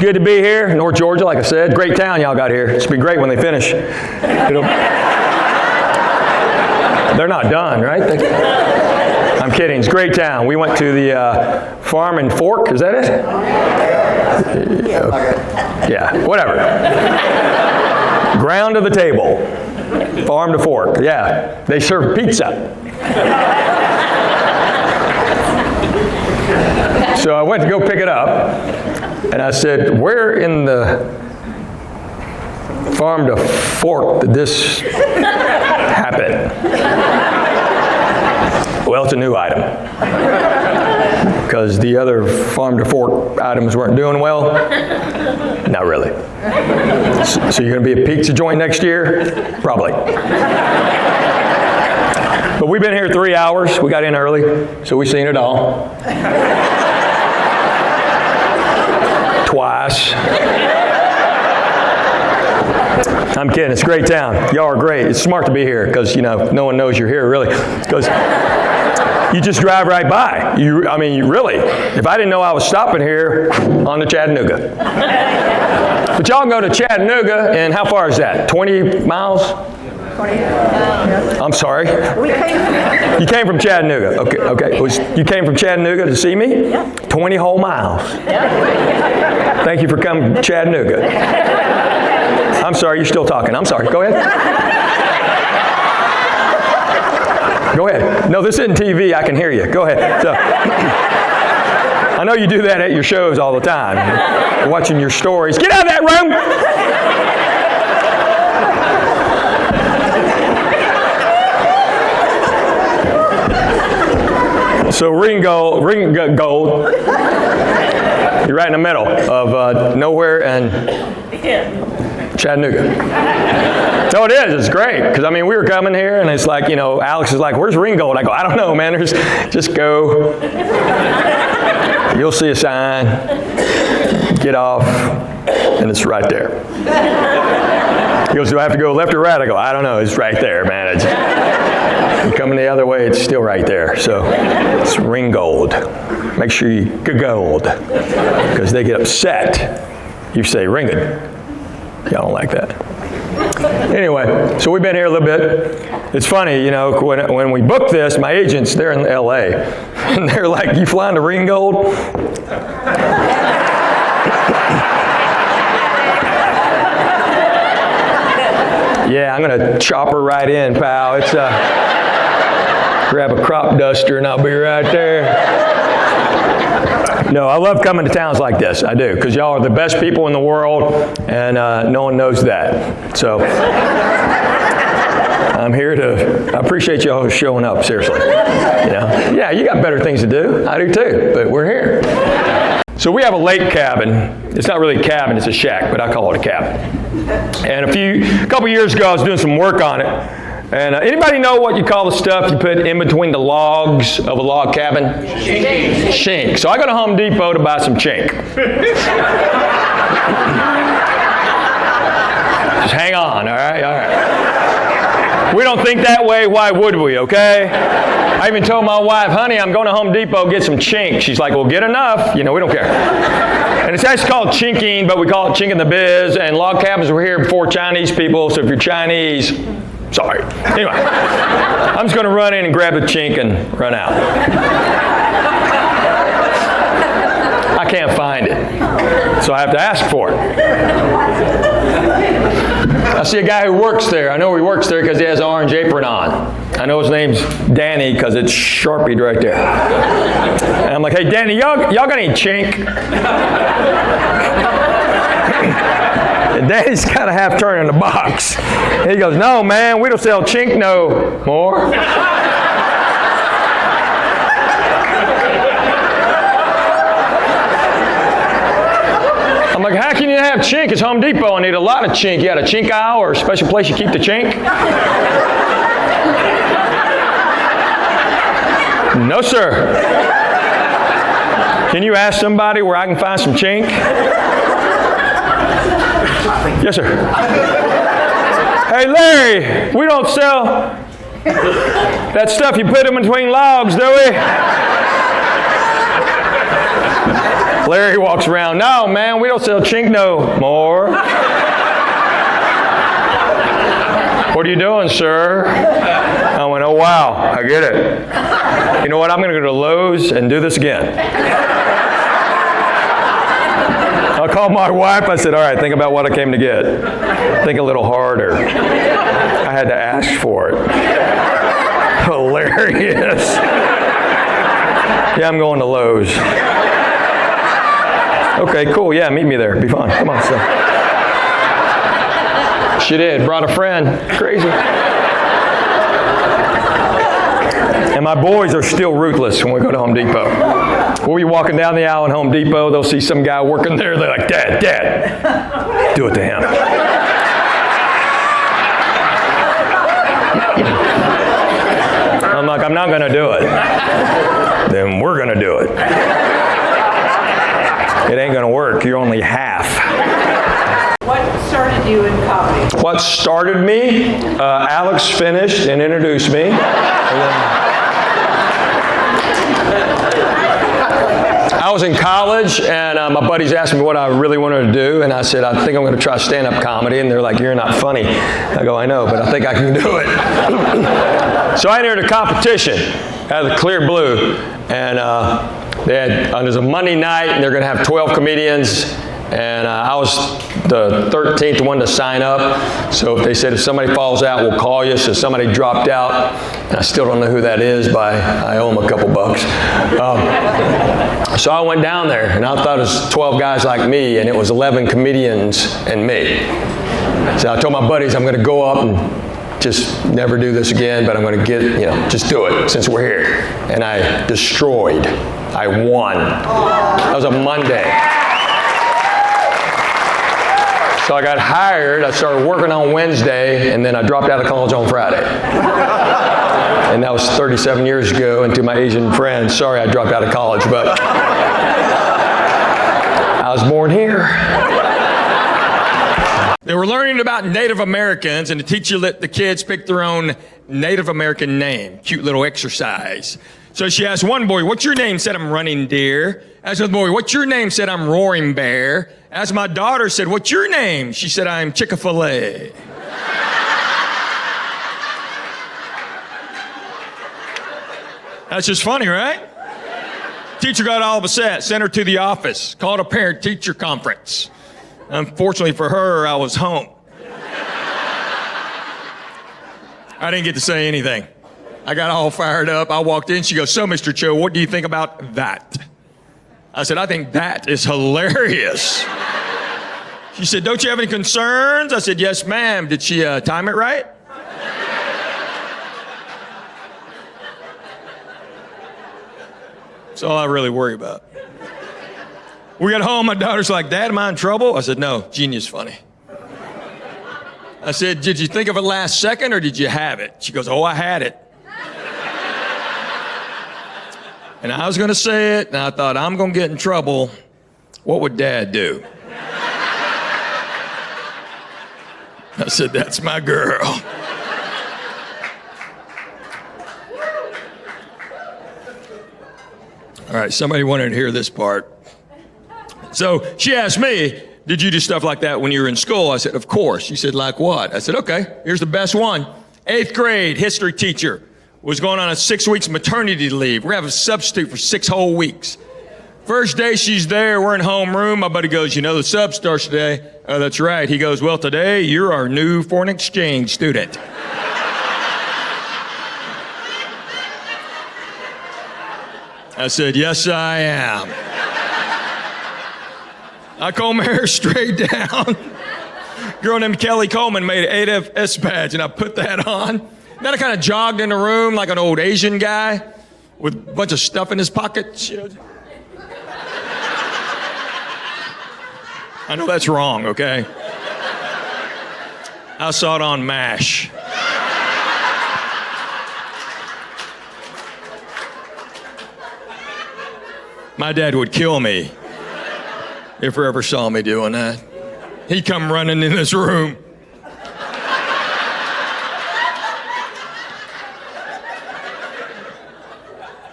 good to be here. North Georgia, like I said. Great town y'all got here. It's been great when they finish. They're not done, right? I'm kidding. It's a great town. We went to the Farm and Fork. Is that it? Yeah, whatever. Ground to the table. Farm to Fork. Yeah, they serve pizza. So I went to go pick it up, and I said, where in the Farm to Fork did this happen? Well, it's a new item, because the other Farm to Fork items weren't doing well. Not really. So you're going to be a pizza joint next year? Probably. But we've been here 3 hours. We got in early, so we've seen it all. Twice. I'm kidding. It's a great town. Y'all are great. It's smart to be here because, no one knows you're here, really. Because you just drive right by. Really. If I didn't know I was stopping here, on to Chattanooga. But y'all go to Chattanooga, and how far is that? 20 miles? 20. I'm sorry. You came from Chattanooga. Okay. You came from Chattanooga to see me? Yeah. 20 whole miles. Yeah. Thank you for coming to Chattanooga. I'm sorry, you're still talking. I'm sorry. Go ahead. Go ahead. No, this isn't TV. I can hear you. Go ahead. So, I know you do that at your shows all the time. Watching your stories. Get out of that room! So Ringgold, you're right in the middle of nowhere and Chattanooga. No, it is. It's great. Because, we were coming here, and it's like, Alex is like, where's Ringgold? I go, I don't know, man. Just go. You'll see a sign. Get off. And it's right there. He goes, do I have to go left or right? I go, I don't know. It's right there, man. You're coming the other way, it's still right there. So it's Ringgold. Make sure you gold, because they get upset. You say Ringgold. Y'all don't like that. Anyway, so we've been here a little bit. It's funny, when we booked this, my agents, they're in L.A., and they're like, you flying to Ringgold? Yeah, I'm going to chop her right in, pal. It's grab a crop duster and I'll be right there. No, I love coming to towns like this. I do, because y'all are the best people in the world, and no one knows that. So I'm here I appreciate y'all showing up, seriously. Yeah, you got better things to do. I do too, but we're here. So we have a lake cabin. It's not really a cabin, it's a shack, but I call it a cabin. And a couple years ago, I was doing some work on it. And anybody know what you call the stuff you put in between the logs of a log cabin? Chink. Chink. So I go to Home Depot to buy some chink. Just hang on, all right? We don't think that way, why would we, okay? I even told my wife, honey, I'm going to Home Depot to get some chink. She's like, well, get enough. We don't care. And it's actually called chinking, but we call it chink in the biz. And log cabins were here before Chinese people, so if you're Chinese, sorry. Anyway, I'm just going to run in and grab the chink and run out. I can't find it, so I have to ask for it. I see a guy who works there. I know he works there because he has an orange apron on. I know his name's Danny because it's Sharpied right there. And I'm like, hey, Danny, y'all got any chink? And Danny's kind of half turning the box. And he goes, no, man, we don't sell chink no more. I'm like, how can you have chink? It's Home Depot. I need a lot of chink. You got a chink aisle or a special place you keep the chink? No, sir. Can you ask somebody where I can find some chink? Yes, sir. Hey, Larry, we don't sell that stuff you put in between logs, do we? Larry walks around, no, man, we don't sell chink no more. What are you doing, sir? I went, oh, wow, I get it. You know what? I'm going to go to Lowe's and do this again. I called my wife. I said, all right, think about what I came to get. Think a little harder. I had to ask for it. Hilarious. Yeah, I'm going to Lowe's. Okay, cool. Yeah, meet me there. Be fun. Come on, son. She did. Brought a friend. Crazy. And my boys are still ruthless when we go to Home Depot. We'll be walking down the aisle in Home Depot. They'll see some guy working there. They're like, Dad, do it to him. I'm like, I'm not going to do it. Then we're going to do it. It ain't going to work. You're only half. What started you in comedy? What started me? Alex finished and introduced me. I was in college, and my buddies asked me what I really wanted to do, and I said, I think I'm going to try stand-up comedy, and they're like, you're not funny. I go, I know, but I think I can do it. So I entered a competition out of the Clear Blue, and there's a Monday night, and they're going to have 12 comedians, and I was the 13th one to sign up. So they said if somebody falls out, we'll call you. So somebody dropped out, and I still don't know who that is, but I owe them a couple bucks. So I went down there, and I thought it was 12 guys like me, and it was 11 comedians and me. So I told my buddies I'm going to go up and just never do this again, but I'm going to just do it since we're here. And I destroyed. I won. That was a Monday. So I got hired, I started working on Wednesday, and then I dropped out of college on Friday. And that was 37 years ago, and to my Asian friends, sorry I dropped out of college, but I was born here. They were learning about Native Americans, and the teacher let the kids pick their own Native American name. Cute little exercise. So she asked one boy, what's your name? Said, I'm Running Deer. Asked another boy, what's your name? Said, I'm Roaring Bear. Asked my daughter, said, what's your name? She said, I'm Chick-fil-A. That's just funny, right? Teacher got all upset, sent her to the office, called a parent-teacher conference. Unfortunately for her, I was home. I didn't get to say anything. I got all fired up. I walked in. She goes, so, Mr. Cho, what do you think about that? I said, I think that is hilarious. She said, don't you have any concerns? I said, yes, ma'am. Did she time it right? That's all I really worry about. We got home. My daughter's like, Dad, am I in trouble? I said, no, genius funny. I said, did you think of it last second or did you have it? She goes, oh, I had it. And I was going to say it, and I thought, I'm going to get in trouble. What would Dad do? I said, that's my girl. All right, somebody wanted to hear this part. So she asked me, did you do stuff like that when you were in school? I said, of course. She said, like what? I said, okay, here's the best one. 8th grade history teacher was going on a 6 weeks maternity leave. We're having a substitute for 6 whole weeks. First day she's there, we're in homeroom. My buddy goes, you know, the sub starts today. Oh, that's right. He goes, well, today you're our new foreign exchange student. I said, yes, I am. I comb my hair straight down. Girl named Kelly Coleman made an 8FS badge, and I put that on. Then I kind of jogged in the room like an old Asian guy with a bunch of stuff in his pockets. I know that's wrong, okay? I saw it on MASH. My dad would kill me if he ever saw me doing that. He'd come running in this room.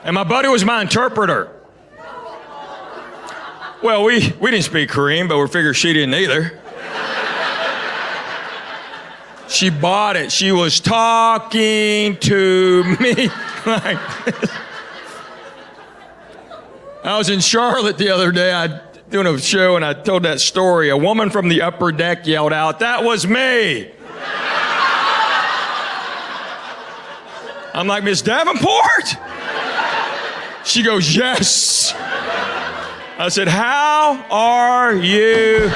And my buddy was my interpreter. Well, we didn't speak Korean, but we figured she didn't either. She bought it. She was talking to me like this. I was in Charlotte the other day, doing a show, and I told that story. A woman from the upper deck yelled out, "That was me!" I'm like, "Miss Davenport?" She goes, "Yes." I said, "How are you